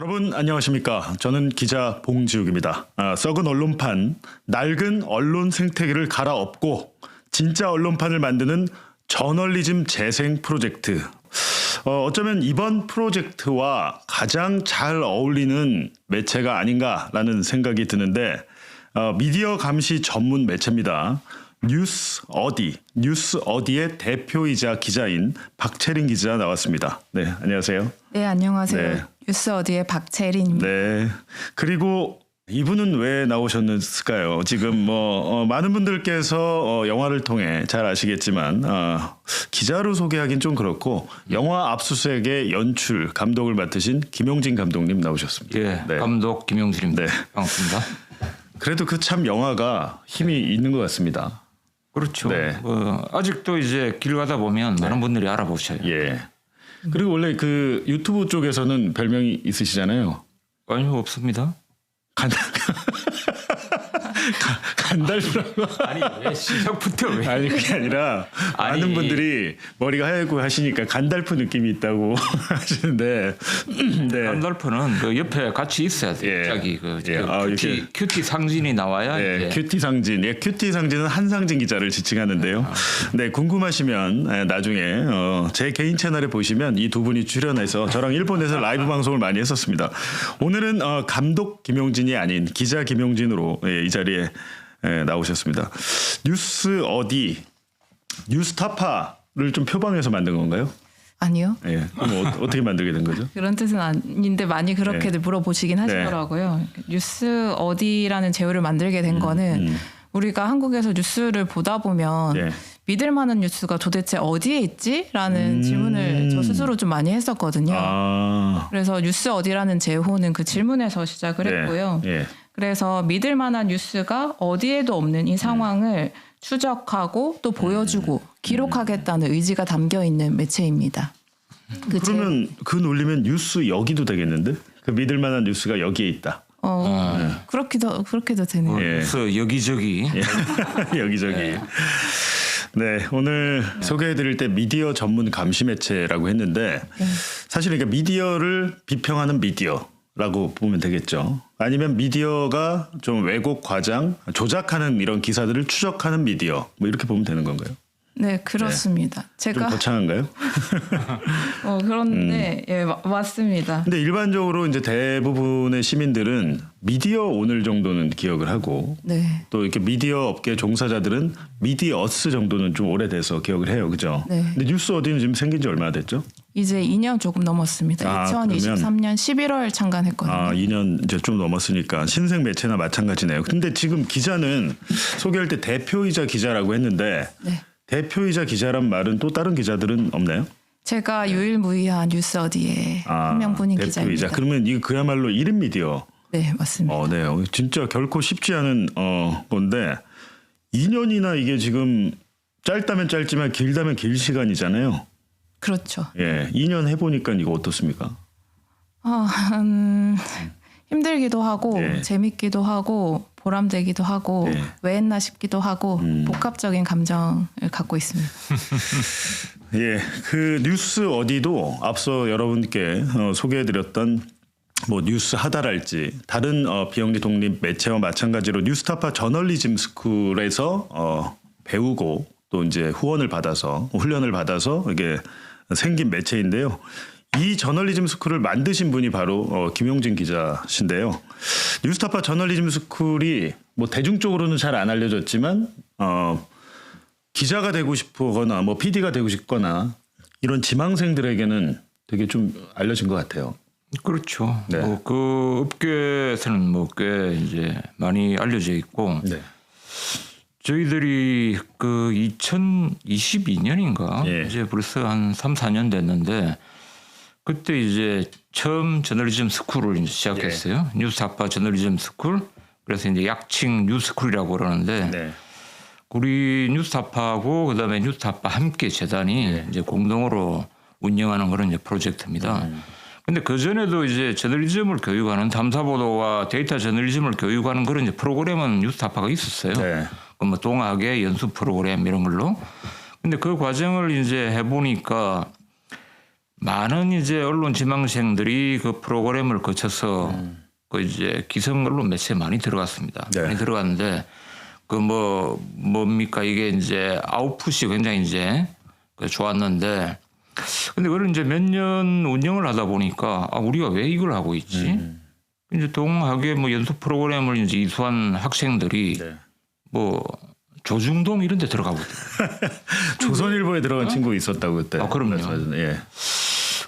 여러분 안녕하십니까? 저는 기자 봉지욱입니다. 썩은 언론판, 낡은 언론 생태계를 갈아엎고 진짜 언론판을 만드는 저널리즘 재생 프로젝트. 어쩌면 이번 프로젝트와 가장 잘 어울리는 매체가 아닌가라는 생각이 드는데 미디어 감시 전문 매체입니다. 뉴스어디의 대표이자 기자인 박채린 기자 나왔습니다. 네, 안녕하세요. 네, 안녕하세요. 네. 뉴스어디의 박채린입니다. 네. 그리고 이분은 왜 나오셨을까요? 지금 많은 분들께서 영화를 통해 잘 아시겠지만 기자로 소개하긴 좀 그렇고 영화 압수수색의 연출 감독을 맡으신 김용진 감독님 나오셨습니다. 예, 네. 감독 김용진입니다. 네. 반갑습니다. 그래도 그 참 영화가 힘이 있는 것 같습니다. 그렇죠. 네. 아직도 이제 길 가다 보면 많은 분들이 알아보셔요. 예. 그리고 원래 그 유튜브 쪽에서는 별명이 있으시잖아요. 아니요, 없습니다. 간달프라고. 아니, 왜 시작부터 왜? 아니 그게 아니라 많은 분들이 머리가 하얗고 하시니까 간달프 느낌이 있다고 하시는데 네. 간달프는 그 옆에 같이 있어야 돼요. 예. 자기 이렇게. 큐티 상진이 나와야 네, 이제. 큐티 상진. 예, 큐티 상진은 한상진 기자를 지칭하는데요. 네, 궁금하시면 나중에 제 개인 채널에 보시면 이 두 분이 출연해서 저랑 일본에서 라이브 방송을 많이 했었습니다. 오늘은 감독 김용진이 아닌 기자 김용진으로 이 자리에 나오셨습니다. 뉴스타파를 좀 표방해서 만든 건가요? 아니요. 예. 그럼 어떻게 만들게 된 거죠? 그런 뜻은 아닌데 많이 그렇게들 물어보시긴 하시더라고요. 뉴스어디라는 제휴를 만들게 된 거는 우리가 한국에서 뉴스를 보다 보면 예. 믿을 만한 뉴스가 도대체 어디에 있지?라는 질문을 저 스스로 좀 많이 했었거든요. 그래서 뉴스어디라는 제호는 그 질문에서 시작을 했고요. 예. 그래서 믿을 만한 뉴스가 어디에도 없는 이 상황을 추적하고 또 보여주고 기록하겠다는 의지가 담겨 있는 매체입니다. 그러면 그 논리면 뉴스 여기도 되겠는데? 그 믿을 만한 뉴스가 여기에 있다. 그렇게도 되네요. 예. 그래서 여기저기. 여기저기. 네, 오늘 소개해드릴 때 미디어 전문 감시 매체라고 했는데 사실 그러니까 미디어를 비평하는 미디어라고 보면 되겠죠. 아니면 미디어가 좀 왜곡, 과장, 조작하는 이런 기사들을 추적하는 미디어 뭐 이렇게 보면 되는 건가요? 네, 그렇습니다. 좀 제가 거창한가요? 그런데 예, 맞습니다. 근데 일반적으로 이제 대부분의 시민들은 미디어 오늘 정도는 기억을 하고 네. 또 이렇게 미디어 업계 종사자들은 미디어스 정도는 좀 오래돼서 기억을 해요, 그죠? 네. 근데 뉴스어디는 지금 생긴 지 얼마나 됐죠? 이제 2년 조금 넘었습니다. 2023년 11월 창간했거든요. 2년 이제 좀 넘었으니까 신생 매체나 마찬가지네요. 근데 지금 기자는 소개할 때 대표이자 기자라고 했는데 네. 대표이자 기자란 말은 또 다른 기자들은 없나요? 제가 유일무이한 뉴스어디의 한 명분인 대표이자. 기자입니다. 그러면 이거 그야말로 1인 미디어. 네, 맞습니다. 네. 진짜 결코 쉽지 않은 건데 2년이나 이게 지금 짧다면 짧지만 길다면 길 시간이잖아요. 그렇죠. 예, 2년 해보니까 이거 어떻습니까? 힘들기도 하고 네. 재밌기도 하고 보람되기도 하고 네. 왜 했나 싶기도 하고 복합적인 감정을 갖고 있습니다. 예, 그 뉴스 어디도 앞서 여러분께 소개해드렸던 뭐 뉴스 하다랄지 다른 비영리 독립 매체와 마찬가지로 뉴스타파 저널리즘 스쿨에서 배우고 또 이제 후원을 받아서 훈련을 받아서 이게 생긴 매체인데요. 이 저널리즘 스쿨을 만드신 분이 바로 김용진 기자신데요. 뉴스타파 저널리즘 스쿨이 뭐 대중적으로는 잘 안 알려졌지만 기자가 되고 싶거나 뭐 PD가 되고 싶거나 이런 지망생들에게는 되게 좀 알려진 것 같아요. 그렇죠. 네. 그 업계에서는 꽤 이제 많이 알려져 있고. 네. 저희들이 그 2022년인가 예. 이제 벌써 한 3, 4년 됐는데 그때 이제 처음 저널리즘 스쿨을 이제 시작했어요. 예. 뉴스타파 저널리즘 스쿨. 그래서 이제 약칭 뉴스쿨이라고 그러는데 네. 우리 뉴스타파하고 그다음에 뉴스타파 함께 재단이 이제 공동으로 운영하는 그런 이제 프로젝트입니다. 근데 그 전에도 이제 저널리즘을 교육하는 탐사보도와 데이터 저널리즘을 교육하는 그런 이제 프로그램은 뉴스타파가 있었어요. 네. 뭐 동학의 연수 프로그램 이런 걸로. 근데 그 과정을 이제 해보니까 많은 이제 언론 지망생들이 그 프로그램을 거쳐서 그 이제 기성 언론 매체에 많이 들어갔습니다. 네. 많이 들어갔는데 그 뭡니까 이게 이제 아웃풋이 굉장히 이제 그 좋았는데 근데 그걸 이제 몇 년 운영을 하다 보니까 우리가 왜 이걸 하고 있지? 이제 동학의 뭐 연수 프로그램을 이제 이수한 학생들이 네. 뭐 조중동 이런 데 들어가거든요. 조선일보에 들어간 친구 있었다고 그때. 그럼요. 예.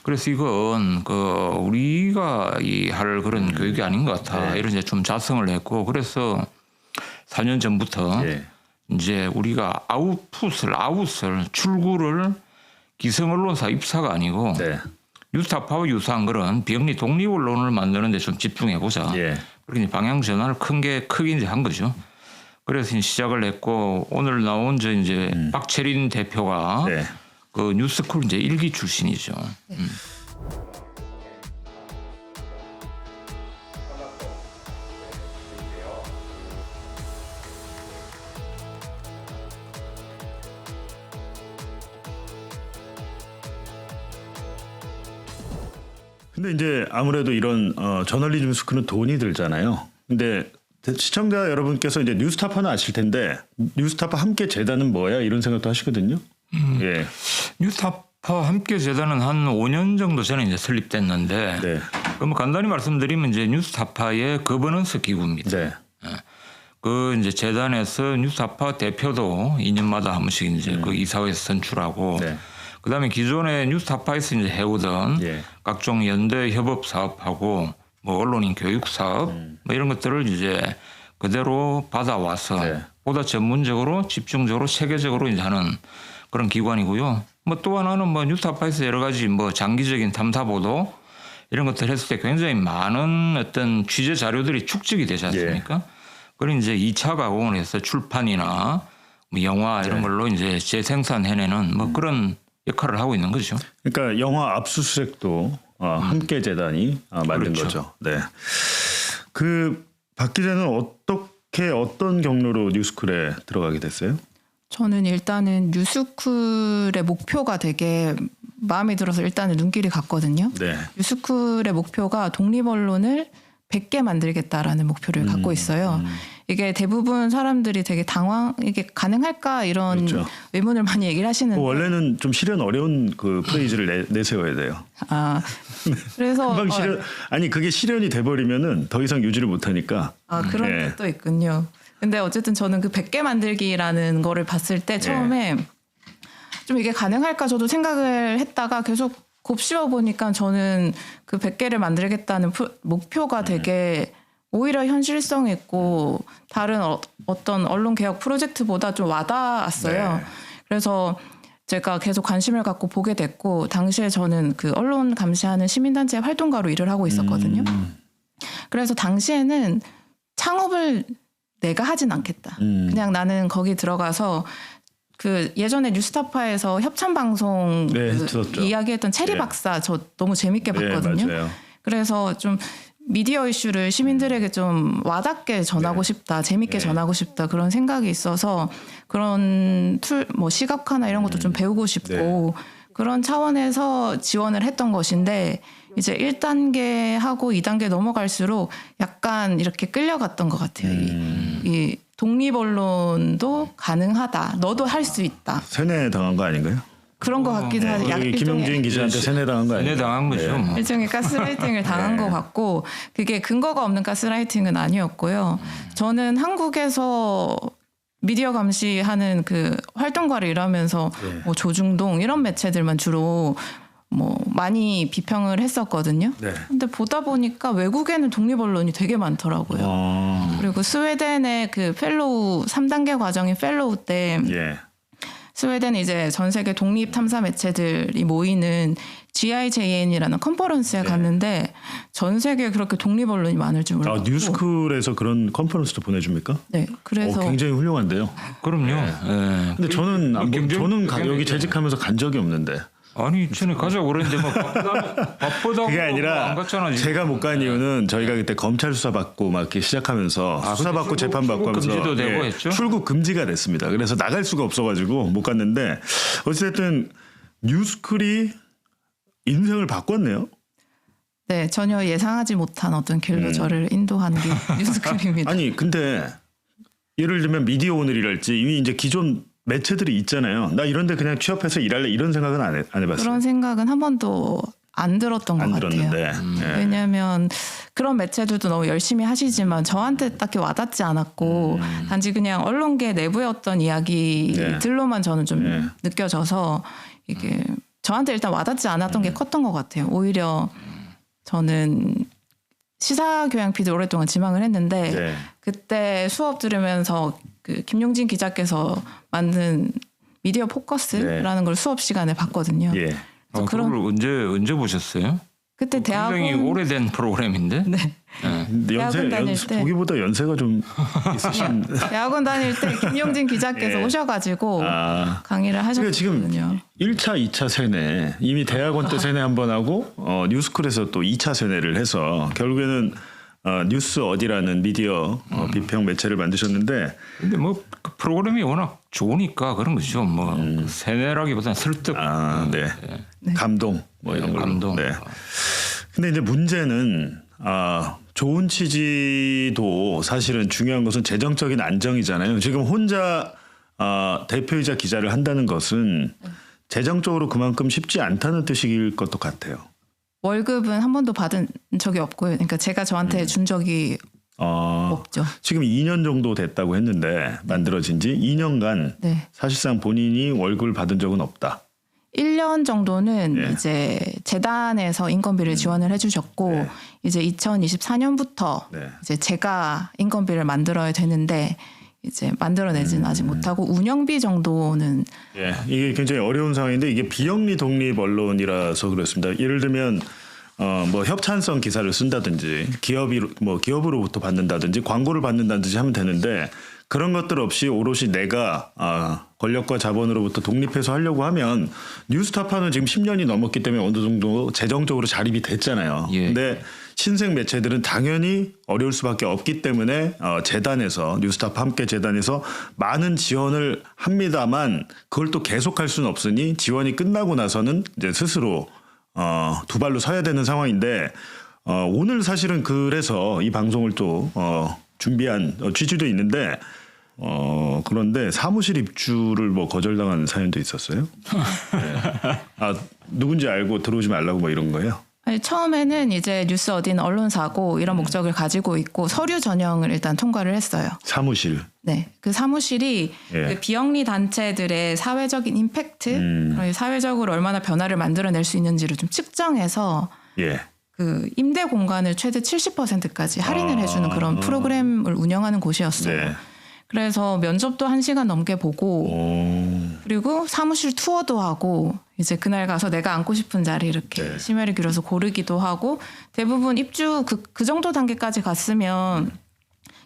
그래서 이건 그 우리가 할 그런 교육이 아닌 것 같아. 네. 이런 이제 좀 자성을 했고 그래서 4년 전부터 예. 이제 우리가 아웃을 출구를 기성 언론사 입사가 아니고 네. 뉴스타파와 유사한 그런 비영리 독립 언론을 만드는 데 좀 집중해 보자. 예. 그렇게 이제 방향 전환을 크게 이제 한 거죠. 그래서 이제 시작을 했고 오늘 나온 저 이제 박채린 대표가 네. 그 뉴스쿨 이제 1기 출신이죠. 근데 이제 아무래도 이런 저널리즘 스쿨은 돈이 들잖아요. 근데 시청자 여러분께서 이제 뉴스타파는 아실 텐데 뉴스타파 함께 재단은 뭐야 이런 생각도 하시거든요. 예. 뉴스타파 함께 재단은 한 5년 정도 전에 이제 설립됐는데 네. 그럼 간단히 말씀드리면 이제 뉴스타파의 거버넌스 기구입니다. 네. 그 이제 재단에서 뉴스타파 대표도 2년마다 한 번씩 이제 그 이사회에서 선출하고 네. 그다음에 기존에 뉴스타파에서 이제 해오던 예. 각종 연대 협업 사업하고 뭐 언론인 교육 사업 뭐 이런 것들을 이제 그대로 받아와서 네. 보다 전문적으로 집중적으로 체계적으로 이제 하는 그런 기관이고요. 뭐 또 하나는 뭐 뉴스타파에서 여러 가지 뭐 장기적인 탐사 보도 이런 것들 했을 때 굉장히 많은 어떤 취재 자료들이 축적이 되지 않습니까? 그걸 이제 2차 가공을 해서 출판이나 뭐 영화 이런 걸로 이제 재생산해내는 뭐 그런 역할을 하고 있는 거죠. 그러니까 영화 압수수색도 함께 재단이 만든 그렇죠. 거죠. 네. 그 박 기자는 어떤 경로로 뉴스쿨에 들어가게 됐어요? 저는 일단은 뉴스쿨의 목표가 되게 마음에 들어서 일단은 눈길이 갔거든요. 네. 뉴스쿨의 목표가 독립언론을 100개 만들겠다라는 목표를 갖고 있어요. 이게 대부분 사람들이 되게 이게 가능할까 이런 그렇죠. 의문을 많이 얘기를 하시는데 원래는 좀 실현 어려운 그 프레이즈를 내세워야 돼요. 그래서 금방 실현 아니 그게 실현이 돼버리면은 더 이상 유지를 못하니까. 그런 네. 것도 있군요. 근데 어쨌든 저는 그 100개 만들기라는 거를 봤을 때 처음에 좀 이게 가능할까 저도 생각을 했다가 계속 곱씹어 보니까 저는 그 100개를 만들겠다는 목표가 되게 오히려 현실성 있고 다른 어떤 언론 개혁 프로젝트보다 좀 와닿았어요. 네. 그래서 제가 계속 관심을 갖고 보게 됐고 당시에 저는 그 언론 감시하는 시민단체 활동가로 일을 하고 있었거든요. 그래서 당시에는 창업을 내가 하진 않겠다. 그냥 나는 거기 들어가서 그 예전에 뉴스타파에서 협찬 방송 이야기했던 체리 박사 저 너무 재밌게 봤거든요. 맞아요. 그래서 좀 미디어 이슈를 시민들에게 좀 와닿게 전하고 싶다, 재밌게 전하고 싶다 그런 생각이 있어서 그런 뭐 시각화나 이런 것도 좀 배우고 싶고 그런 차원에서 지원을 했던 것인데 이제 1단계 하고 2단계 넘어갈수록 약간 이렇게 끌려갔던 것 같아요. 이 독립 언론도 가능하다. 너도 할 수 있다. 세뇌 당한 거 아닌가요? 그런 것 같기도 하죠. 김용진 기자한테 세뇌 당한 거 아니에요? 세뇌 당한 거죠. 뭐. 일종의 가스라이팅을 당한 것 같고 그게 근거가 없는 가스라이팅은 아니었고요. 저는 한국에서 미디어 감시하는 그 활동가를 일하면서 뭐 조중동 이런 매체들만 주로 뭐 많이 비평을 했었거든요. 근데 보다 보니까 외국에는 독립 언론이 되게 많더라고요. 그리고 스웨덴의 그 펠로우 3단계 과정인 펠로우 때 스웨덴 이제 전 세계 독립 탐사 매체들이 모이는 GIJN이라는 컨퍼런스에 갔는데 전 세계에 그렇게 독립 언론이 많을 줄 몰랐고. 뉴스쿨에서 그런 컨퍼런스도 보내줍니까? 네, 그래서 굉장히 훌륭한데요. 그럼요. 근데 저는 여기 재직하면서 간 적이 없는데. 아니 전에 가자고 그랬는데 뭐 바쁘다고 그게 아니라 안 갔잖아, 지금. 제가 못 간 이유는 저희가 그때 검찰 수사 받고 막 이렇게 시작하면서 수사 받고 재판 받고 하면서 금지도 되고 했죠? 출국 금지가 됐습니다. 그래서 나갈 수가 없어가지고 못 갔는데 어쨌든 뉴스쿨이 인생을 바꿨네요. 네, 전혀 예상하지 못한 어떤 길로 저를 인도하는 게 뉴스클립입니다. 아니 근데 예를 들면 미디어 오늘이랄지 이미 이제 기존 매체들이 있잖아요. 나 이런데 그냥 취업해서 일할래 이런 생각은 안 해봤어요. 그런 생각은 한 번도 안 들었던 것 안 같아요. 들었는데. 예. 왜냐하면 그런 매체들도 너무 열심히 하시지만 저한테 딱히 와닿지 않았고 단지 그냥 언론계 내부의 어떤 이야기들로만 저는 좀 네. 느껴져서 이게 저한테 일단 와닿지 않았던 게 컸던 것 같아요. 오히려 저는 시사교양 PD 오랫동안 지망을 했는데 네. 그때 수업 들으면서 그 김용진 기자께서 만든 미디어 포커스라는 걸 수업 시간에 봤거든요. 예. 그래서 그걸 언제 보셨어요? 그때 굉장히 대학원 오래된 프로그램인데. 네. 근데 대학원 다닐 때. 보기보다 연세가 좀 있으신. 대학원 다닐 때 김용진 기자께서 예. 오셔가지고 아. 강의를 그러니까 지금 하셨거든요. 1차, 2차 세뇌 이미 대학원 때 세뇌 한 번 하고 뉴스쿨에서 또 2차 세뇌를 해서 결국에는 뉴스 어디라는 미디어 비평 매체를 만드셨는데 근데 뭐 그 프로그램이 워낙 좋으니까 그런 거죠. 뭐 세뇌라기보다는 설득. 네. 감동 뭐 이런 걸로. 감동. 네. 근데 이제 문제는 좋은 취지도 사실은 중요한 것은 재정적인 안정이잖아요. 지금 혼자 대표이자 기자를 한다는 것은 재정적으로 그만큼 쉽지 않다는 뜻일 것도 같아요. 월급은 한 번도 받은 적이 없고요. 그러니까 제가 저한테 준 적이 없죠. 지금 2년 정도 됐다고 했는데 만들어진 지 2년간 네. 사실상 본인이 월급을 받은 적은 없다. 1년 정도는 예. 이제 재단에서 인건비를 지원을 해주셨고 네. 이제 2024년부터 네. 이제 제가 인건비를 만들어야 되는데 이제 만들어내지는 아직 못하고 운영비 정도는 예, 이게 굉장히 어려운 상황인데 이게 비영리 독립 언론이라서 그렇습니다. 예를 들면 뭐 협찬성 기사를 쓴다든지 기업으로부터 받는다든지 광고를 받는다든지 하면 되는데 그런 것들 없이 오롯이 내가 권력과 자본으로부터 독립해서 하려고 하면 뉴스타파는 지금 10년이 넘었기 때문에 어느 정도 재정적으로 자립이 됐잖아요. 예. 근데 신생 매체들은 당연히 어려울 수밖에 없기 때문에 재단에서 뉴스타파 함께 재단에서 많은 지원을 합니다만 그걸 또 계속할 수는 없으니 지원이 끝나고 나서는 이제 스스로 두 발로 서야 되는 상황인데 오늘 사실은 그래서 이 방송을 또 준비한 취지도 있는데 그런데 사무실 입주를 뭐 거절당한 사연도 있었어요. 네. 누군지 알고 들어오지 말라고 뭐 이런 거예요. 아니, 처음에는 이제 뉴스 어디는 언론사고 이런 목적을 가지고 있고 서류 전형을 일단 통과를 했어요. 사무실. 네, 그 사무실이 예. 그 비영리 단체들의 사회적인 임팩트, 사회적으로 얼마나 변화를 만들어낼 수 있는지를 좀 측정해서 예. 그 임대 공간을 최대 70%까지 할인을 해주는 그런 프로그램을 운영하는 곳이었어요. 네. 그래서 면접도 1시간 넘게 보고 그리고 사무실 투어도 하고 이제 그날 가서 내가 앉고 싶은 자리 이렇게 네. 심혈을 기울여서 고르기도 하고 대부분 입주 그 정도 단계까지 갔으면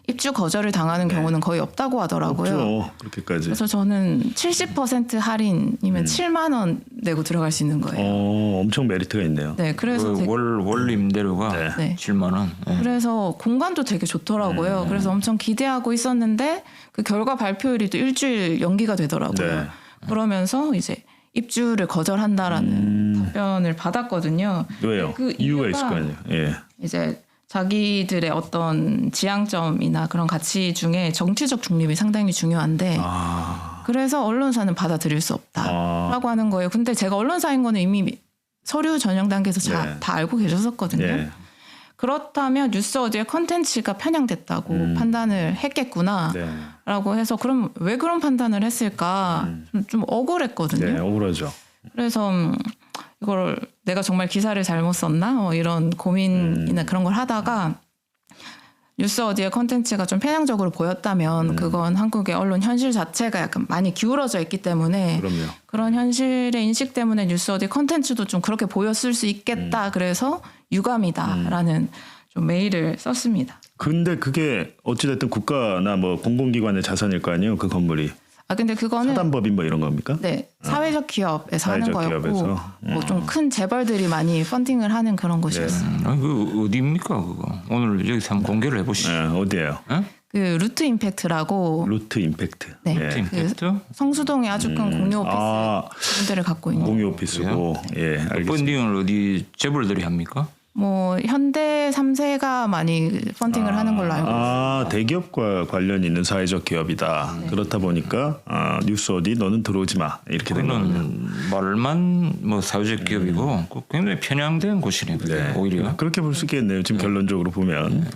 입주 거절을 당하는 경우는 거의 없다고 하더라고요. 없죠. 그렇게까지. 그래서 저는 70% 할인이면 7만 원 내고 들어갈 수 있는 거예요. 엄청 메리트가 있네요. 네, 그래서 되게 월 임대료가 네. 7만 원. 네. 그래서 공간도 되게 좋더라고요. 그래서 엄청 기대하고 있었는데 그 결과 발표일이 또 일주일 연기가 되더라고요. 네. 그러면서 이제 입주를 거절한다라는 답변을 받았거든요. 왜요? 그 이유가 이유가 있을 거 아니에요. 예. 이제 자기들의 어떤 지향점이나 그런 가치 중에 정치적 중립이 상당히 중요한데 그래서 언론사는 받아들일 수 없다라고 하는 거예요. 근데 제가 언론사인 거는 이미 서류 전형 단계에서 네. 다 알고 계셨었거든요. 예. 그렇다면 뉴스 어디의 컨텐츠가 편향됐다고 판단을 했겠구나 네. 라고 해서 그럼 왜 그런 판단을 했을까 좀 억울했거든요. 네, 억울하죠. 그래서 이걸 내가 정말 기사를 잘못 썼나 이런 고민이나 그런 걸 하다가 뉴스 어디의 컨텐츠가 좀 편향적으로 보였다면 그건 한국의 언론 현실 자체가 약간 많이 기울어져 있기 때문에 그럼요. 그런 현실의 인식 때문에 뉴스 어디 컨텐츠도 좀 그렇게 보였을 수 있겠다. 그래서 유감이다라는 좀 메일을 썼습니다. 근데 그게 어찌됐든 국가나 뭐 공공기관의 자산일 거 아니에요. 그 건물이. 근데 그거는 사단법인 뭐 이런 겁니까? 네, 사회적 기업에서 하는 사회적 거였고 기업에서. 뭐 좀 큰 재벌들이 많이 펀딩을 하는 그런 곳이었어요. 그 어디입니까 그거? 오늘 여기서 한번 공개를 해보시죠. 네, 어디예요? 예? 그 루트 임팩트라고 루트 임팩트. 네. 예. 임팩트 성수동에 아주 큰 공유 오피스 분들을 갖고 있는 공유 오피스고. 예, 알겠습니다. 펀딩을 어디 재벌들이 합니까? 뭐 현대 3세가 많이 펀딩을 하는 걸로 알고 있습니다. 대기업과 관련 있는 사회적 기업이다. 그렇다 보니까 뉴스 어디 너는 들어오지 마 이렇게 된 거군요. 그거는 말만 뭐 사회적 기업이고 굉장히 편향된 곳이네요. 오히려 그렇게 볼 수 있겠네요. 지금 결론적으로 보면.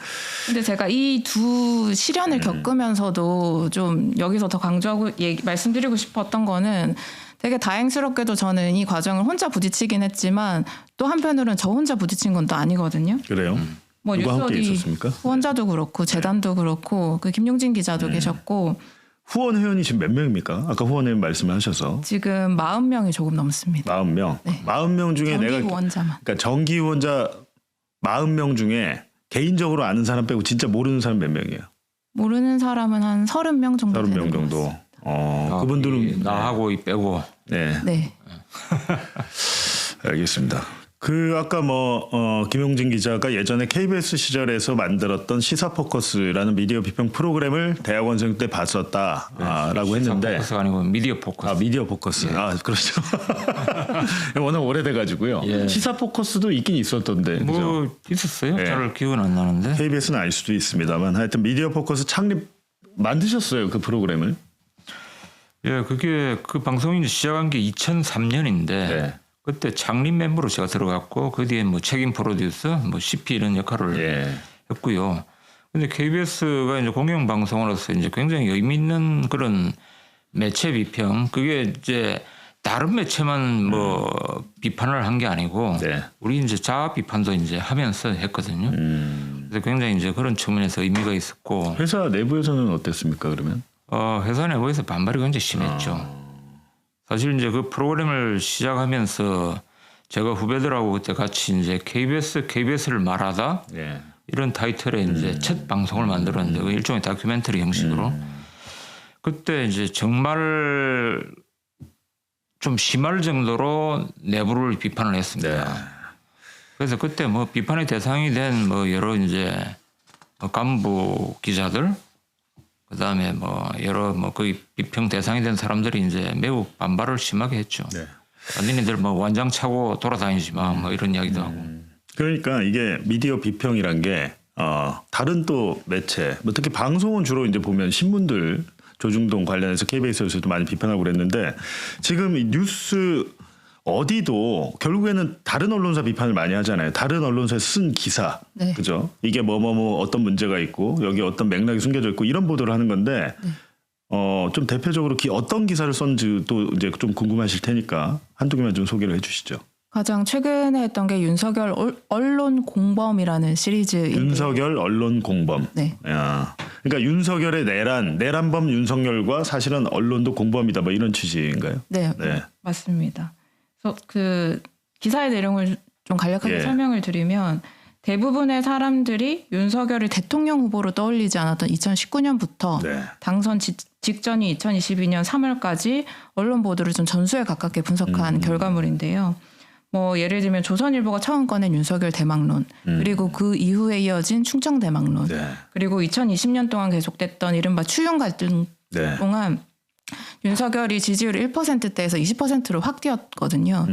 근데 제가 이 두 시련을 겪으면서도 좀 여기서 더 강조하고 말씀드리고 싶었던 거는 되게 다행스럽게도 저는 이 과정을 혼자 부딪히긴 했지만 또 한편으로는 저 혼자 부딪힌 건 또 아니거든요. 그래요? 뭐 누가 함께 뉴스어디 있었습니까? 후원자도 그렇고 재단도 그렇고 그 김용진 기자도 계셨고 후원 회원이 지금 몇 명입니까? 아까 후원 회원 말씀하셔서 지금 40명이 조금 넘습니다. 40명. 네. 40명 중에 정기 내가 후원자만. 그러니까 정기 후원자 40명 중에 개인적으로 아는 사람 빼고 진짜 모르는 사람 몇 명이에요? 모르는 사람은 한 30명 정도 30명 되는 것 정도. 같습니다. 그분들은 나하고 이 빼고 네. 네. 알겠습니다. 그 아까 김용진 기자가 예전에 KBS 시절에서 만들었던 시사 포커스라는 미디어 비평 프로그램을 대학원생 때 봤었다라고 했는데 포커스가 아니고 미디어 포커스. 미디어 포커스. 그렇죠. 워낙 오래돼 가지고요. 시사 포커스도 있긴 있었던데. 그죠? 뭐 있었어요? 예. 잘 기억은 안 나는데. KBS는 알 수도 있습니다만 하여튼 미디어 포커스 창립 만드셨어요. 그 프로그램을. 예, 그게 그 방송이 이제 시작한 게 2003년인데 네. 그때 창립 멤버로 제가 들어갔고 그 뒤에 뭐 책임 프로듀서, 뭐 CP 이런 역할을 했고요. 근데 KBS가 이제 공영 방송으로서 이제 굉장히 의미 있는 그런 매체 비평, 그게 이제 다른 매체만 뭐 비판을 한 게 아니고 우리 이제 자아 비판도 이제 하면서 했거든요. 그래서 굉장히 이제 그런 측면에서 의미가 있었고. 회사 내부에서는 어땠습니까? 그러면? 회사 내부에서 반발이 굉장히 심했죠. 사실 이제 그 프로그램을 시작하면서 제가 후배들하고 그때 같이 이제 KBS를 말하다 이런 타이틀의 이제 첫 방송을 만들었는데 일종의 다큐멘터리 형식으로 그때 이제 정말 좀 심할 정도로 내부를 비판을 했습니다. 그래서 그때 뭐 비판의 대상이 된 뭐 여러 이제 간부 기자들 그다음에 뭐 여러 뭐 거의 비평 대상이 된 사람들이 이제 매우 반발을 심하게 했죠. 니네들 뭐 완장 차고 돌아다니지 마 뭐 이런 이야기도 하고. 그러니까 이게 미디어 비평이란 게 다른 또 매체, 뭐 특히 방송은 주로 이제 보면 신문들 조중동 관련해서 KBS에서도 많이 비판하고 그랬는데 지금 이 뉴스 어디도 결국에는 다른 언론사 비판을 많이 하잖아요. 다른 언론사에 쓴 기사, 그죠? 이게 뭐 어떤 문제가 있고 여기 어떤 맥락이 숨겨져 있고 이런 보도를 하는 건데 좀 대표적으로 어떤 기사를 썼는지도 이제 좀 궁금하실 테니까 한두 개만 좀 소개를 해주시죠. 가장 최근에 했던 게 윤석열 언론 공범이라는 시리즈인데 윤석열 언론 공범. 네. 그러니까 윤석열의 내란범 윤석열과 사실은 언론도 공범이다 뭐 이런 취지인가요? 네. 맞습니다. 그래서 그 기사의 내용을 좀 간략하게 설명을 드리면 대부분의 사람들이 윤석열을 대통령 후보로 떠올리지 않았던 2019년부터 당선 직전이 2022년 3월까지 언론 보도를 좀 전수에 가깝게 분석한 결과물인데요. 뭐 예를 들면 조선일보가 처음 꺼낸 윤석열 대망론, 그리고 그 이후에 이어진 충청 대망론, 그리고 2020년 동안 계속됐던 이른바 추윤 갈등 동안 윤석열이 지지율 1%대에서 20%로 확 뛰었거든요.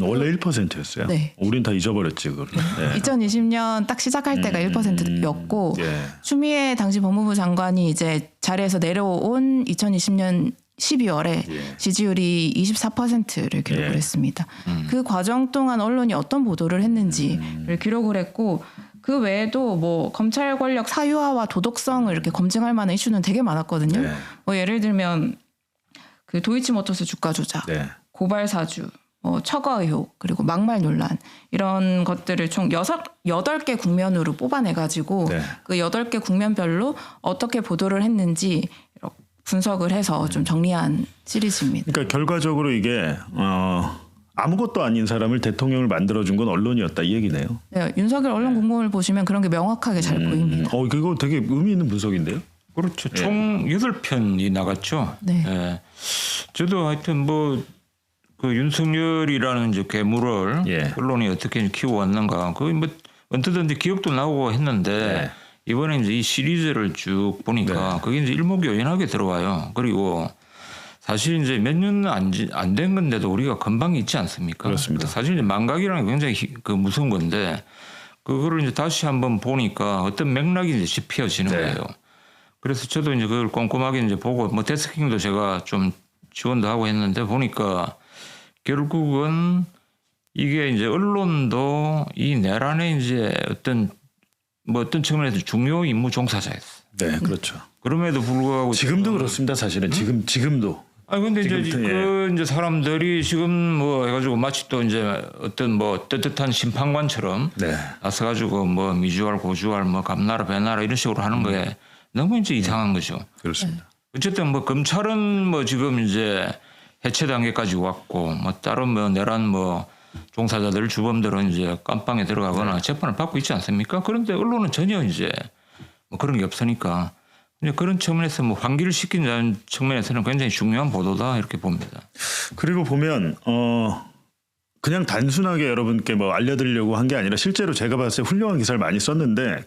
원래 1%였어요. 네. 우린 다 잊어버렸지 그걸. 2020년 딱 시작할 때가 1%였고 추미애 당시 법무부 장관이 이제 자리에서 내려온 2020년 12월에 지지율이 24%를 기록을 했습니다. 그 과정 동안 언론이 어떤 보도를 했는지를 기록을 했고 그 외에도 뭐 검찰 권력 사유화와 도덕성을 이렇게 검증할 만한 이슈는 되게 많았거든요. 뭐 예를 들면 그 도이치모터스 주가 조작, 고발 사주, 처거 의혹, 그리고 막말 논란 이런 것들을 총 8개 국면으로 뽑아내가지고 그 8개 국면별로 어떻게 보도를 했는지 이렇게 분석을 해서 좀 정리한 시리즈입니다. 그러니까 결과적으로 이게 아무것도 아닌 사람을 대통령을 만들어준 건 언론이었다 이 얘기네요. 네, 윤석열 언론 공범을 보시면 그런 게 명확하게 잘 보입니다. 그거 되게 의미 있는 분석인데요. 그렇죠. 총 8편이 나갔죠. 네. 저도 하여튼 뭐 그 윤석열이라는 이제 괴물을 언론이 어떻게 키워왔는가 그 뭐 언뜻 기억도 나오고 했는데 이번에 이제 이 시리즈를 쭉 보니까 그게 이제 일목요연하게 들어와요. 그리고 사실 이제 몇 년 안 된 건데도 우리가 금방 잊지 않습니까? 그렇습니다. 사실 이제 망각이라는 게 굉장히 그 무서운 건데 그거를 이제 다시 한번 보니까 어떤 맥락이 이제 짚혀지는 거예요. 그래서 저도 이제 그걸 꼼꼼하게 이제 보고 뭐 데스킹도 제가 좀 지원도 하고 했는데 보니까 결국은 이게 이제 언론도 이 내란의 이제 어떤 측면에서 중요 임무 종사자였어. 네, 그렇죠. 그럼에도 불구하고 지금도 그렇습니다. 사실은 지금도. 아 근데 이제 지금부터, 이제 사람들이 지금 뭐 해가지고 마치 또 이제 어떤 뭐 떳떳한 심판관처럼 네. 나서가지고 뭐 미주알 고주알 뭐 감나라 배나라 이런 식으로 하는 거에 너무 이제 이상한 거죠. 그렇습니다. 어쨌든 뭐 검찰은 뭐 지금 이제 해체 단계까지 왔고 뭐 다른 뭐 내란 뭐 종사자들 주범들은 이제 깜빵에 들어가거나 재판을 받고 있지 않습니까? 그런데 언론은 전혀 이제 뭐 그런 게 없으니까 이제 그런 측면에서 뭐 환기를 시킨다는 측면에서는 굉장히 중요한 보도다 이렇게 봅니다. 그리고 보면 그냥 단순하게 여러분께 뭐 알려드리려고 한 게 아니라 실제로 제가 봤을 때 훌륭한 기사를 많이 썼는데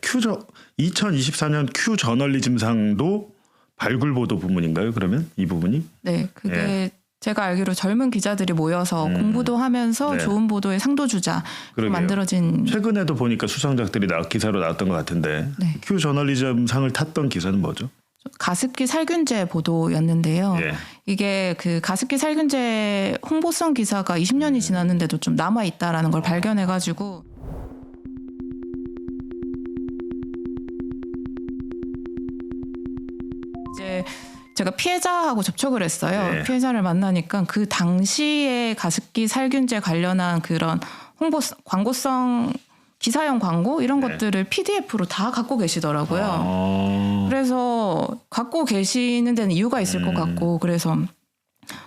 2024년 큐 저널리즘상도 발굴 보도 부문인가요? 그러면 이 부분이? 네, 그게 제가 알기로 젊은 기자들이 모여서 공부도 하면서 좋은 보도의 상도 주자 만들어진. 최근에도 보니까 수상작들이 기사로 나왔던 것 같은데 큐 저널리즘상을 탔던 기사는 뭐죠? 가습기 살균제 보도였는데요. 이게 그 가습기 살균제 홍보성 기사가 20년이 지났는데도 좀 남아 있다라는 걸 발견해가지고. 이제 제가 피해자하고 접촉을 했어요. 피해자를 만나니까 그 당시에 가습기 살균제 관련한 그런 광고성 기사형 광고 이런 것들을 PDF로 다 갖고 계시더라고요. 그래서 갖고 계시는 데는 이유가 있을 것 같고 그래서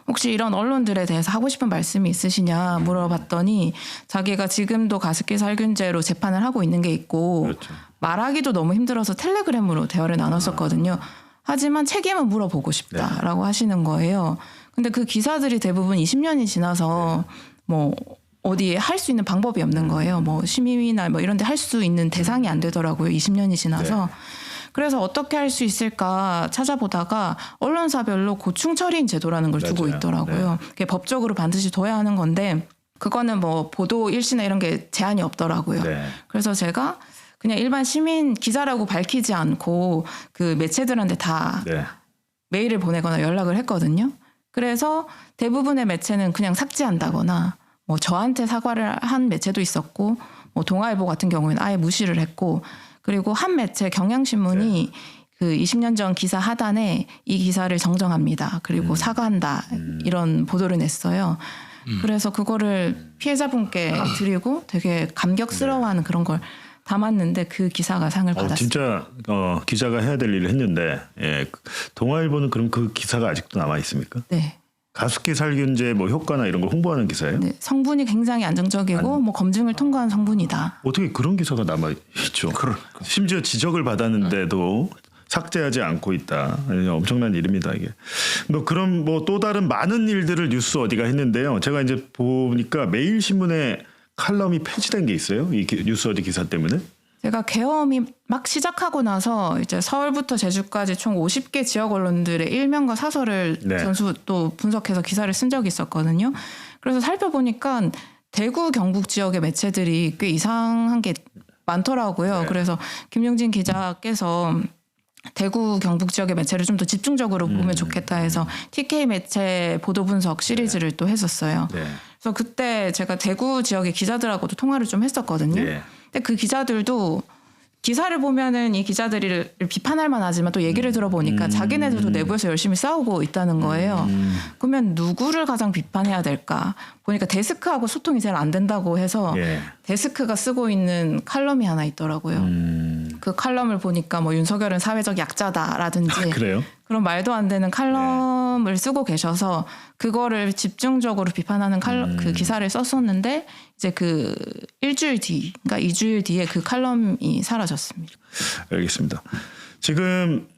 혹시 이런 언론들에 대해서 하고 싶은 말씀이 있으시냐 물어봤더니 자기가 지금도 가습기 살균제로 재판을 하고 있는 게 있고 말하기도 너무 힘들어서 텔레그램으로 대화를 나눴었거든요. 하지만 책임은 물어보고 싶다라고 하시는 거예요. 근데 그 기사들이 대부분 20년이 지나서 뭐 어디에 할 수 있는 방법이 없는 거예요. 뭐 심의나 뭐 이런 데 할 수 있는 대상이 안 되더라고요. 20년이 지나서. 그래서 어떻게 할 수 있을까 찾아보다가 언론사별로 고충 처리인 제도라는 걸 두고 있더라고요. 그게 법적으로 반드시 둬야 하는 건데 그거는 뭐 보도 일시나 이런 게 제한이 없더라고요. 그래서 제가 그냥 일반 시민 기자라고 밝히지 않고 그 매체들한테 다 메일을 보내거나 연락을 했거든요. 그래서 대부분의 매체는 그냥 삭제한다거나 뭐 저한테 사과를 한 매체도 있었고 뭐 동아일보 같은 경우에는 아예 무시를 했고 그리고 한 매체 경향신문이 그 20년 전 기사 하단에 이 기사를 정정합니다. 그리고 사과한다 이런 보도를 냈어요. 그래서 그거를 피해자분께 드리고 되게 감격스러워하는 그런 걸 담았는데 그 기사가 상을 받았어요. 진짜 기자가 해야 될 일을 했는데 동아일보는 그럼 그 기사가 아직도 남아 있습니까? 네. 가습기 살균제 뭐 효과나 이런 걸 홍보하는 기사예요? 네, 성분이 굉장히 안정적이고 뭐 검증을 통과한 성분이다. 어떻게 그런 기사가 남아 있죠? 심지어 지적을 받았는데도 삭제하지 않고 있다. 엄청난 일입니다 이게. 뭐 그런 뭐 또 다른 많은 일들을 뉴스 어디가 했는데요. 제가 이제 보니까 매일신문에 칼럼이 폐지된 게 있어요. 이 뉴스 어디 기사 때문에. 제가 계엄이 막 시작하고 나서 이제 서울부터 제주까지 총 50개 지역 언론들의 일면과 사설을 전수 또 분석해서 기사를 쓴 적이 있었거든요. 그래서 살펴보니까 대구 경북 지역의 매체들이 꽤 이상한 게 많더라고요. 그래서 김용진 기자께서 대구 경북 지역의 매체를 좀 더 집중적으로 보면 좋겠다 해서 TK 매체 보도 분석 시리즈를 또 했었어요. 그래서 그때 제가 대구 지역의 기자들하고도 통화를 좀 했었거든요. 근데 그 기자들도 기사를 보면은 이 기자들을 비판할 만하지만 또 얘기를 들어보니까 자기네들도 내부에서 열심히 싸우고 있다는 거예요. 그러면 누구를 가장 비판해야 될까? 보니까 데스크하고 소통이 제일 안 된다고 해서 데스크가 쓰고 있는 칼럼이 하나 있더라고요. 그 칼럼을 보니까 뭐 윤석열은 사회적 약자다라든지 그래요? 그런 말도 안 되는 칼럼을 쓰고 계셔서 그거를 집중적으로 비판하는 그 기사를 썼었는데 이제 그 일주일 뒤, 그러니까 2주일 뒤에 그 칼럼이 사라졌습니다. 알겠습니다. 지금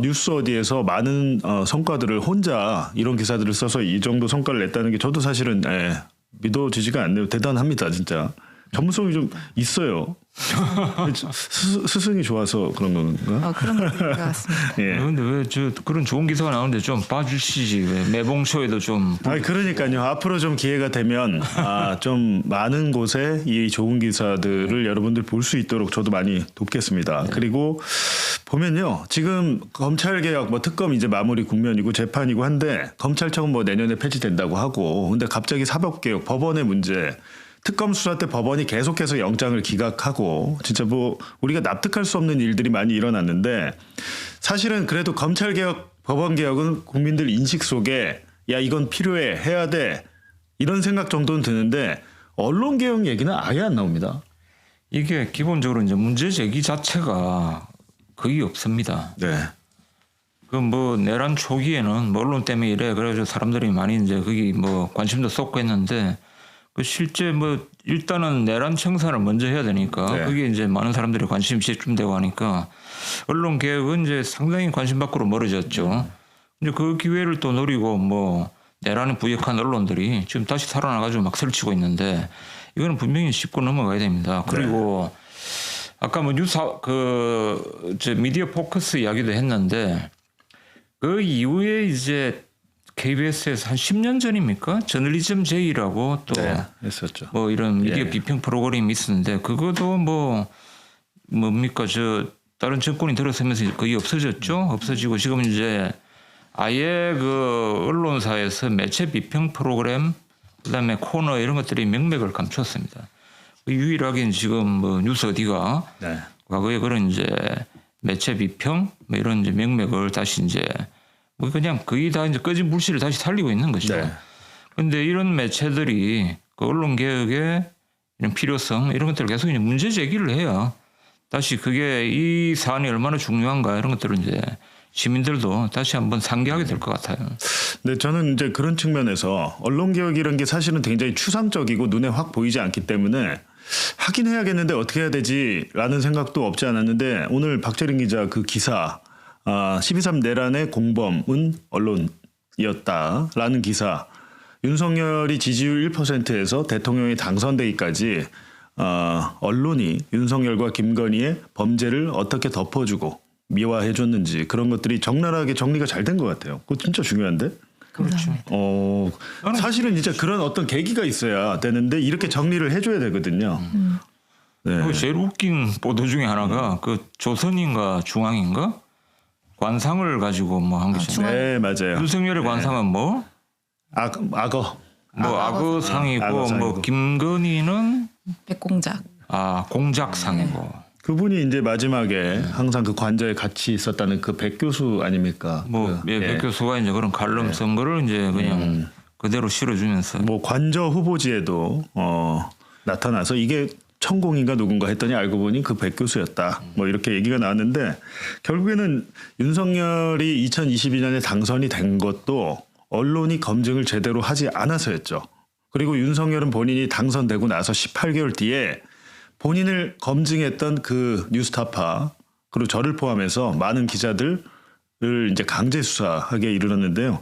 뉴스 어디에서 많은 성과들을 혼자 이런 기사들을 써서 이 정도 성과를 냈다는 게 저도 사실은 믿어지지가 않네요. 대단합니다, 진짜. 전문성이 좀 있어요. 스승이 좋아서 그런 건가? 그런 것 같습니다. 예. 그런데 왜 저 그런 좋은 기사가 나오는데 좀 봐주시지 왜 매봉쇼에도 좀 아니 그러니까요. 앞으로 좀 기회가 되면 좀 많은 곳에 이 좋은 기사들을 여러분들 볼 수 있도록 저도 많이 돕겠습니다. 그리고 보면요, 지금 검찰 개혁, 뭐 특검 이제 마무리 국면이고 재판이고 한데 검찰청은 뭐 내년에 폐지된다고 하고, 근데 갑자기 사법 개혁, 법원의 문제. 특검 수사 때 법원이 계속해서 영장을 기각하고 진짜 뭐 우리가 납득할 수 없는 일들이 많이 일어났는데 사실은 그래도 검찰 개혁, 법원 개혁은 국민들 인식 속에 야 이건 필요해 해야 돼 이런 생각 정도는 드는데 언론 개혁 얘기는 아예 안 나옵니다. 이게 기본적으로 이제 문제 제기 자체가 거의 없습니다. 네. 그 뭐 내란 초기에는 뭐 언론 때문에 이래 그래가지고 사람들이 많이 이제 거기 뭐 관심도 쏟고 했는데 그 실제 뭐 일단은 내란 청산을 먼저 해야 되니까 네. 거기에 이제 많은 사람들이 관심이 집중되고 하니까 언론 개혁은 이제 상당히 관심 밖으로 멀어졌죠. 이제 그 기회를 또 노리고 뭐 내란에 부역한 언론들이 지금 다시 살아나가지고 막 설치고 있는데 이거는 분명히 짚고 넘어가야 됩니다. 그리고 아까 뭐 뉴스 저 미디어 포커스 이야기도 했는데 그 이후에 이제 KBS에서 한 10년 전입니까? 저널리즘 제이라고 또 했었죠. 뭐 이런 미디어 예. 비평 프로그램이 있었는데 그것도 뭐 뭡니까 저 다른 정권이 들어서면서 거의 없어졌죠. 없어지고 지금 이제 아예 그 언론사에서 매체 비평 프로그램 그다음에 코너 이런 것들이 명맥을 감췄습니다. 유일하게 지금 뭐 뉴스 어디가 네. 과거에 그런 이제 매체 비평 뭐 이런 이제 명맥을 다시 이제 뭐 그냥 거의 다 이제 꺼진 불씨를 다시 살리고 있는 거죠. 그런데 이런 매체들이 그 언론 개혁의 이런 필요성 이런 것들을 계속 이제 문제 제기를 해야 다시 그게 이 사안이 얼마나 중요한가 이런 것들을 이제 시민들도 다시 한번 상기하게 될 것 같아요. 네, 저는 이제 그런 측면에서 언론 개혁이라는 게 사실은 굉장히 추상적이고 눈에 확 보이지 않기 때문에 하긴 해야겠는데 어떻게 해야 되지라는 생각도 없지 않았는데 오늘 박재린 기자 그 기사 12.3 내란의 공범은 언론이었다라는 기사 윤석열이 지지율 1%에서 대통령이 당선되기까지 언론이 윤석열과 김건희의 범죄를 어떻게 덮어주고 미화해줬는지 그런 것들이 적나라하게 정리가 잘 된 것 같아요. 그거 진짜 중요한데? 그렇죠. 사실은 진짜 그런 어떤 계기가 있어야 되는데 이렇게 정리를 해줘야 되거든요. 네. 그 제일 웃긴 보도 중에 하나가 그 조선인가 중앙인가 관상을 가지고 뭐 한 거죠. 네, 맞아요. 윤석열의 관상은 뭐? 악어. 뭐 악어상이고 악어상이고. 뭐 김건희는 백공작. 공작상이고. 그분이 이제 마지막에 항상 그 관저에 같이 있었다는 그 백 교수 아닙니까? 뭐 백 교수가 이제 그런 칼럼 선거를 이제 그냥 그대로 실어주면서 뭐 관저 후보지에도 나타나서 이게 천공인가 누군가 했더니 알고 보니 그 백 교수였다. 뭐 이렇게 얘기가 나왔는데 결국에는 윤석열이 2022년에 당선이 된 것도 언론이 검증을 제대로 하지 않아서였죠. 그리고 윤석열은 본인이 당선되고 나서 18개월 뒤에 본인을 검증했던 그 뉴스타파 그리고 저를 포함해서 많은 기자들을 이제 강제 수사하게 이르렀는데요.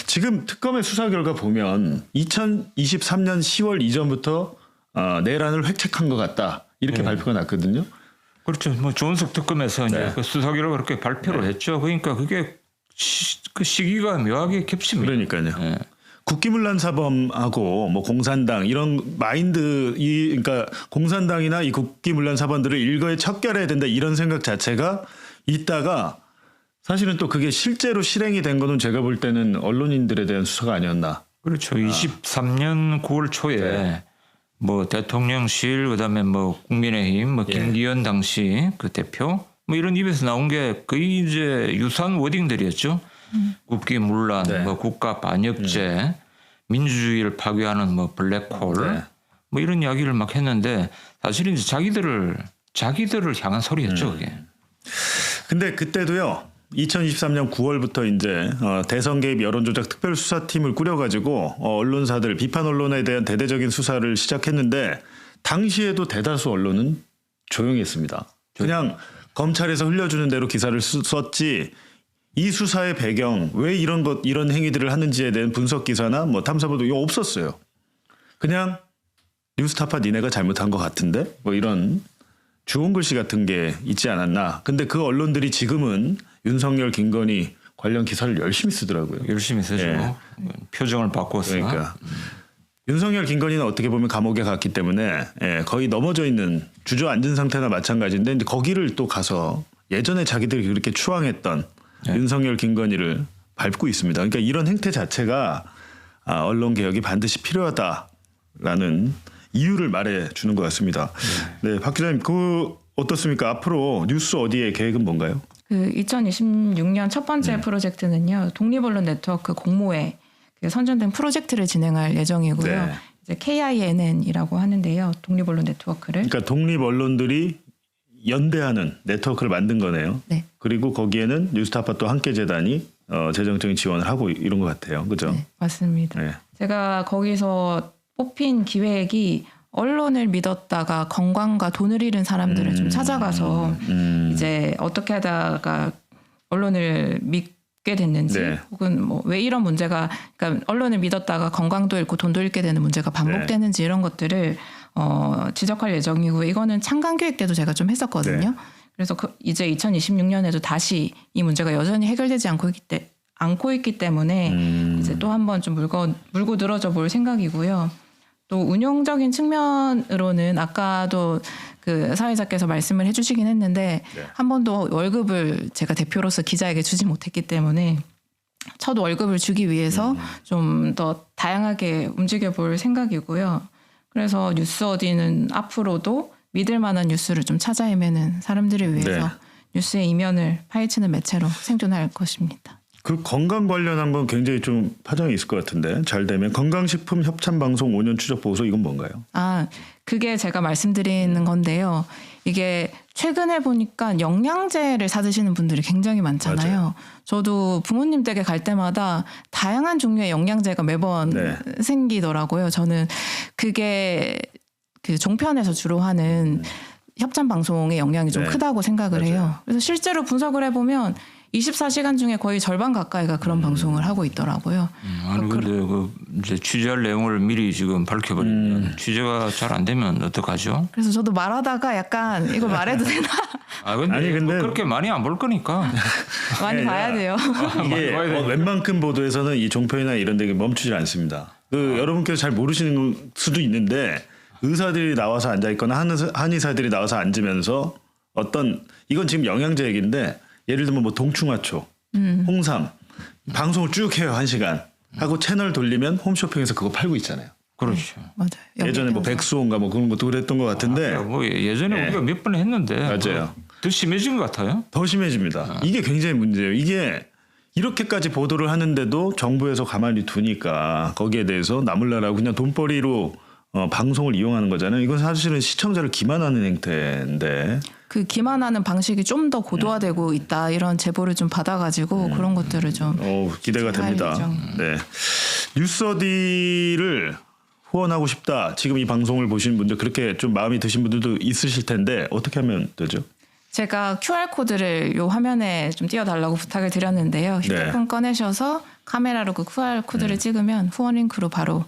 지금 특검의 수사 결과 보면 2023년 10월 이전부터 내란을 획책한 것 같다 이렇게 발표가 났거든요. 그렇죠. 뭐 조은석 특검에서 이제 네. 그 수사 결과 그렇게 발표를 했죠. 그러니까 그게 그 시기가 묘하게 겹칩니다. 그러니까요. 네. 국기문란 사범하고 뭐 공산당 이런 마인드 그러니까 공산당이나 이 국기문란 사범들을 일거에 척결해야 된다 이런 생각 자체가 있다가 사실은 또 그게 실제로 실행이 된 거는 제가 볼 때는 언론인들에 대한 수사가 아니었나. 그렇죠. 23년 9월 초에 뭐 대통령실 그다음에 뭐 국민의힘 뭐 김기현 당시 그 대표 뭐 이런 입에서 나온 게 거의 이제 유사한 워딩들이었죠. 국기문란, 뭐 국가 반역죄, 민주주의를 파괴하는 뭐 블랙홀, 뭐 이런 이야기를 막 했는데 사실은 이제 자기들을 향한 소리였죠, 그게. 근데 그때도요. 2023년 9월부터 이제 대선 개입 여론조작 특별수사팀을 꾸려가지고 언론사들 비판 언론에 대한 대대적인 수사를 시작했는데 당시에도 대다수 언론은 조용했습니다. 그냥 검찰에서 흘려주는 대로 기사를 썼지. 이 수사의 배경 왜 이런 행위들을 하는지에 대한 분석 기사나 뭐 탐사보도 이거 없었어요. 그냥 뉴스타파 니네가 잘못한 것 같은데 뭐 이런 주홍 글씨 같은 게 있지 않았나. 근데 그 언론들이 지금은 윤석열, 김건희 관련 기사를 열심히 쓰더라고요. 열심히 쓰죠. 예. 표정을 바꿔서. 그러니까 윤석열, 김건희는 어떻게 보면 감옥에 갔기 때문에 거의 넘어져 있는 주저앉은 상태나 마찬가지인데 이제 거기를 또 가서 예전에 자기들이 그렇게 추앙했던 윤석열, 김건희를 밟고 있습니다. 그러니까 이런 행태 자체가 언론 개혁이 반드시 필요하다라는 이유를 말해주는 것 같습니다. 네, 박 기자님, 그 어떻습니까? 앞으로 뉴스 어디의 계획은 뭔가요? 그 2026년 첫 번째 프로젝트는요. 독립언론 네트워크 공모에 그 선정된 프로젝트를 진행할 예정이고요. 네. 이제 KINN이라고 하는데요. 독립언론 네트워크를. 그러니까 독립 언론들이 연대하는 네트워크를 만든 거네요. 네. 그리고 거기에는 뉴스타파 또 함께 재단이 재정적인 지원을 하고 이런 것 같아요. 그죠? 네, 맞습니다. 네. 제가 거기서 뽑힌 기획이 언론을 믿었다가 건강과 돈을 잃은 사람들을 좀 찾아가서 이제 어떻게 하다가 언론을 믿게 됐는지 네. 혹은 뭐 왜 이런 문제가 그러니까 언론을 믿었다가 건강도 잃고 돈도 잃게 되는 문제가 반복되는지 이런 것들을 지적할 예정이고 이거는 창간기획 때도 제가 좀 했었거든요. 네. 그래서 이제 2026년에도 다시 이 문제가 여전히 해결되지 않고 있기 때문에 이제 또 한번 좀 물고 늘어져 볼 생각이고요. 또 운영적인 측면으로는 아까도 그 사회자께서 말씀을 해주시긴 했는데 한 번도 월급을 제가 대표로서 기자에게 주지 못했기 때문에 첫 월급을 주기 위해서 좀 더 다양하게 움직여 볼 생각이고요. 그래서 뉴스 어디는 앞으로도 믿을 만한 뉴스를 좀 찾아 헤매는 사람들을 위해서 네. 뉴스의 이면을 파헤치는 매체로 생존할 것입니다. 그 건강 관련한 건 굉장히 좀 파장이 있을 것 같은데 잘 되면 건강식품 협찬방송 5년 추적 보고서 이건 뭔가요? 그게 제가 말씀드리는 건데요. 이게 최근에 보니까 영양제를 사드시는 분들이 굉장히 많잖아요. 맞아요. 저도 부모님 댁에 갈 때마다 다양한 종류의 영양제가 매번 생기더라고요. 저는 그게 그 종편에서 주로 하는 협찬 방송의 영향이 좀 크다고 생각을 해요. 그래서 실제로 분석을 해보면 24시간 중에 거의 절반 가까이가 그런 방송을 하고 있더라고요. 아니 근데 그 이제 취재할 내용을 미리 지금 밝혀버리면 취재가 잘 안 되면 어떡하죠? 그래서 저도 말하다가 약간 이걸 말해도 되나? 근데, 아니, 근데 그렇게 많이 안 볼 거니까. 많이 봐야 돼요. 이게 웬만큼 보도에서는 이 종편이나 이런 데 멈추질 않습니다. 여러분께서 잘 모르시는 수도 있는데 의사들이 나와서 앉아 있거나 한의사들이 나와서 앉으면서 이건 지금 영양제 얘기인데 예를 들면 뭐 동충하초, 홍삼 방송을 쭉 해요 1시간 하고 채널 돌리면 홈쇼핑에서 그거 팔고 있잖아요. 그렇죠. 맞아요. 예전에 뭐 백수호인가 뭐 그런 것도 그랬던 것 같은데 뭐 예전에 우리가 몇 번 했는데 맞아요. 더 심해진 것 같아요. 더 심해집니다. 이게 굉장히 문제예요. 이게 이렇게까지 보도를 하는데도 정부에서 가만히 두니까 거기에 대해서 나몰라라고 그냥 돈벌이로 방송을 이용하는 거잖아요. 이건 사실은 시청자를 기만하는 행태인데 그 기만하는 방식이 좀 더 고도화되고 있다 이런 제보를 좀 받아가지고 그런 것들을 좀 기대가 됩니다. 네, 뉴스어디를 후원하고 싶다. 지금 이 방송을 보시는 분들 그렇게 좀 마음이 드신 분들도 있으실 텐데 어떻게 하면 되죠? 제가 QR코드를 요 화면에 좀 띄워달라고 부탁을 드렸는데요. 휴대폰 꺼내셔서 카메라로 그 QR코드를 찍으면 후원 링크로 바로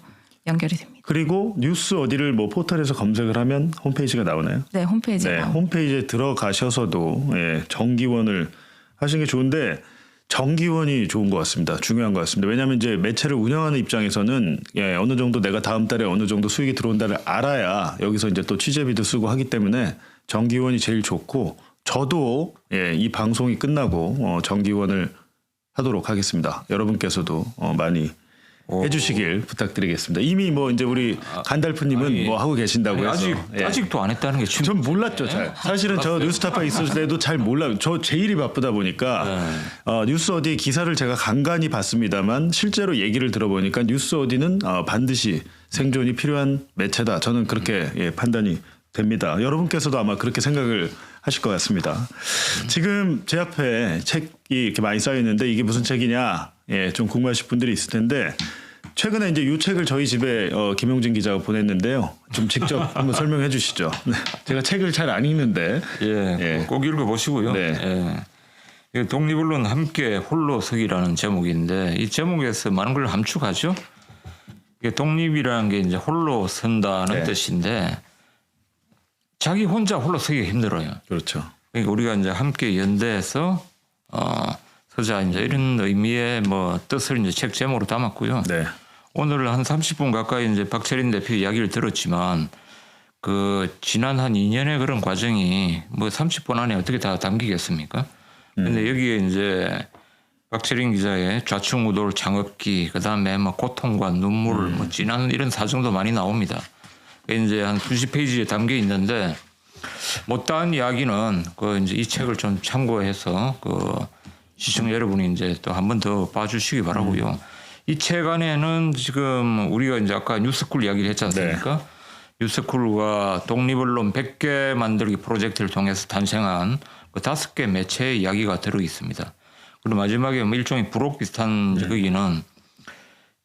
연결이 됩니다. 그리고 뉴스 어디를 뭐 포털에서 검색을 하면 홈페이지가 나오나요? 네, 홈페이지에 나옵니다. 홈페이지에 들어가셔서도 정기원을 하시는 게 좋은데 정기원이 좋은 것 같습니다. 중요한 것 같습니다. 왜냐하면 이제 매체를 운영하는 입장에서는 어느 정도 내가 다음 달에 어느 정도 수익이 들어온다를 알아야 여기서 이제 또 취재비도 쓰고 하기 때문에 정기원이 제일 좋고 저도 이 방송이 끝나고 정기원을 하도록 하겠습니다. 여러분께서도 많이 해주시길 부탁드리겠습니다. 이미 뭐 이제 우리 간달프님은 뭐 하고 계신다고 해서 아직도 안 했다는 게 전 몰랐죠. 잘. 사실은 저 뉴스타파 있을 때도 잘 몰라요. 저 제 일이 바쁘다 보니까 뉴스 어디 기사를 제가 간간히 봤습니다만 실제로 얘기를 들어보니까 뉴스 어디는 반드시 생존이 필요한 매체다. 저는 그렇게 판단이 됩니다. 여러분께서도 아마 그렇게 생각을 하실 것 같습니다. 지금 제 앞에 책이 이렇게 많이 쌓여 있는데 이게 무슨 책이냐? 좀 궁금하실 분들이 있을 텐데 최근에 이제 이 책을 저희 집에 김용진 기자가 보냈는데요. 좀 직접 한번 설명해 주시죠. 제가 책을 잘 안 읽는데 꼭 읽어보시고요. 네. 독립언론 함께 홀로 서기라는 제목인데 이 제목에서 많은 걸 함축하죠. 독립이라는 게 이제 홀로 선다는 네. 뜻인데 자기 혼자 홀로 서기가 힘들어요. 그렇죠. 그러니까 우리가 이제 함께 연대해서 서자 이제 이런 의미의 뭐 뜻을 이제 책 제목으로 담았고요. 네. 오늘 한 30분 가까이 이제 박철인 대표 이야기를 들었지만 그 지난 한 2년의 그런 과정이 뭐 30분 안에 어떻게 다 담기겠습니까? 근데 여기에 이제 박철인 기자의 좌충우돌 장업기 그다음에 뭐 고통과 눈물 뭐 진한 이런 사정도 많이 나옵니다. 이제 한 90페이지에 담겨 있는데 못다한 이야기는 그 이제 이 책을 좀 참고해서 그 시청자 여러분이 이제 또 한 번 더 봐주시기 바라고요. 이 책 안에는 지금 우리가 이제 아까 뉴스쿨 이야기를 했지 않습니까? 뉴스쿨과 독립언론 100개 만들기 프로젝트를 통해서 탄생한 그 5개 매체의 이야기가 들어 있습니다. 그리고 마지막에 뭐 일종의 부록 비슷한 거기는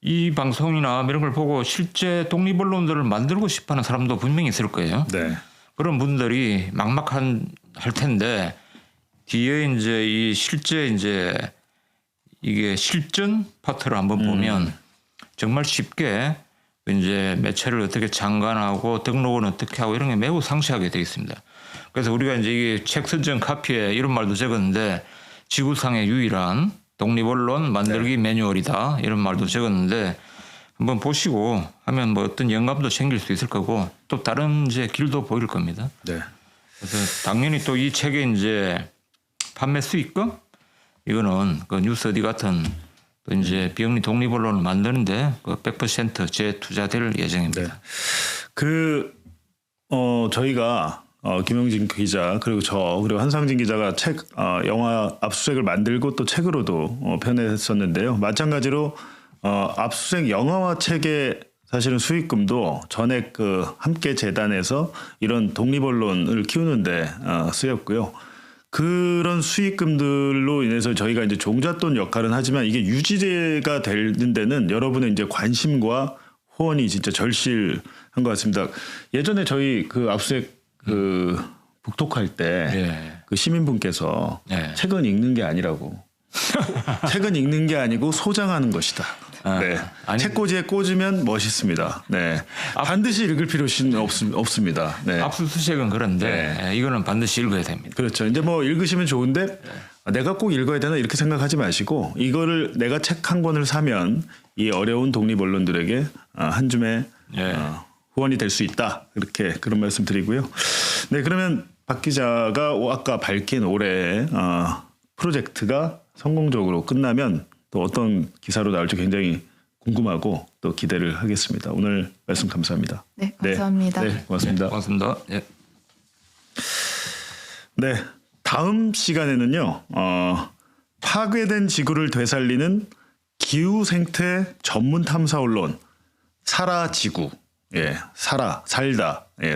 이 방송이나 이런 걸 보고 실제 독립언론들을 만들고 싶어하는 사람도 분명히 있을 거예요. 네. 그런 분들이 할 텐데 뒤에 이제 이 실제 이제 이게 실전 파트를 한번 보면 정말 쉽게 이제 매체를 어떻게 장관하고 등록은 어떻게 하고 이런 게 매우 상세하게 되어 있습니다. 그래서 우리가 이제 이게 책 선정 카피에 이런 말도 적었는데 지구상의 유일한 독립언론 만들기 매뉴얼이다 이런 말도 적었는데 한번 보시고 하면 뭐 어떤 영감도 생길 수 있을 거고 또 다른 이제 길도 보일 겁니다. 네. 그래서 당연히 또 이 책의 이제 판매 수익금 이거는 그 뉴스 어디 같은 또 이제 비영리 독립언론을 만드는데 그 100% 재투자될 예정입니다. 네. 저희가 김영진 기자 그리고 그리고 한상진 기자가 책 영화 압수수색을 만들고 또 책으로도 편했었는데요. 마찬가지로 압수수색 영화와 책의 사실은 수익금도 전액 그 함께 재단에서 이런 독립언론을 키우는데 쓰였고요. 그런 수익금들로 인해서 저희가 이제 종잣돈 역할은 하지만 이게 유지가 되는 데는 여러분의 이제 관심과 후원이 진짜 절실한 것 같습니다. 예전에 저희 그 압수수색 그 북톡할 때 그 시민분께서 책은 읽는 게 아니라고 책은 읽는 게 아니고 소장하는 것이다. 네. 책꽂이에 꽂으면 멋있습니다. 네. 반드시 읽을 필요는 없습니다. 네. 압수수색은 그런데 이거는 반드시 읽어야 됩니다. 그렇죠. 이제 뭐 읽으시면 좋은데 내가 꼭 읽어야 되나 이렇게 생각하지 마시고 이거를 내가 책 한 권을 사면 이 어려운 독립 언론들에게 한 줌의 후원이 될 수 있다. 이렇게 그런 말씀 드리고요. 네, 그러면 박 기자가 아까 밝힌 올해 프로젝트가 성공적으로 끝나면 또 어떤 기사로 나올지 굉장히 궁금하고 또 기대를 하겠습니다. 오늘 말씀 감사합니다. 네, 감사합니다. 네, 고맙습니다. 네, 고맙습니다. 네. 네, 다음 시간에는요. 파괴된 지구를 되살리는 기후 생태 전문 탐사 언론 살아지구.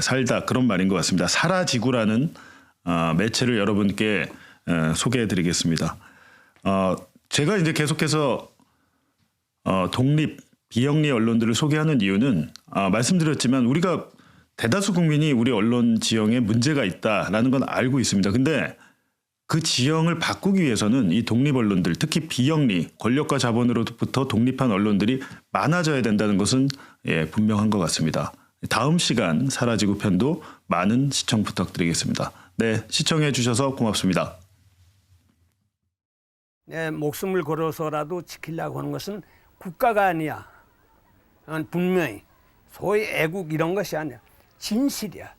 살다 그런 말인 것 같습니다. 살아지구라는 매체를 여러분께 소개해드리겠습니다. 제가 이제 계속해서 독립 비영리 언론들을 소개하는 이유는 말씀드렸지만 우리가 대다수 국민이 우리 언론 지형에 문제가 있다라는 건 알고 있습니다. 근데 그 지형을 바꾸기 위해서는 이 독립 언론들, 특히 비영리 권력과 자본으로부터 독립한 언론들이 많아져야 된다는 것은 분명한 것 같습니다. 다음 시간 살아지구 편도 많은 시청 부탁드리겠습니다. 네, 시청해 주셔서 고맙습니다. 내 목숨을 걸어서라도 지키려고 하는 것은 국가가 아니야. 분명히 소위 애국 이런 것이 아니야. 진실이야.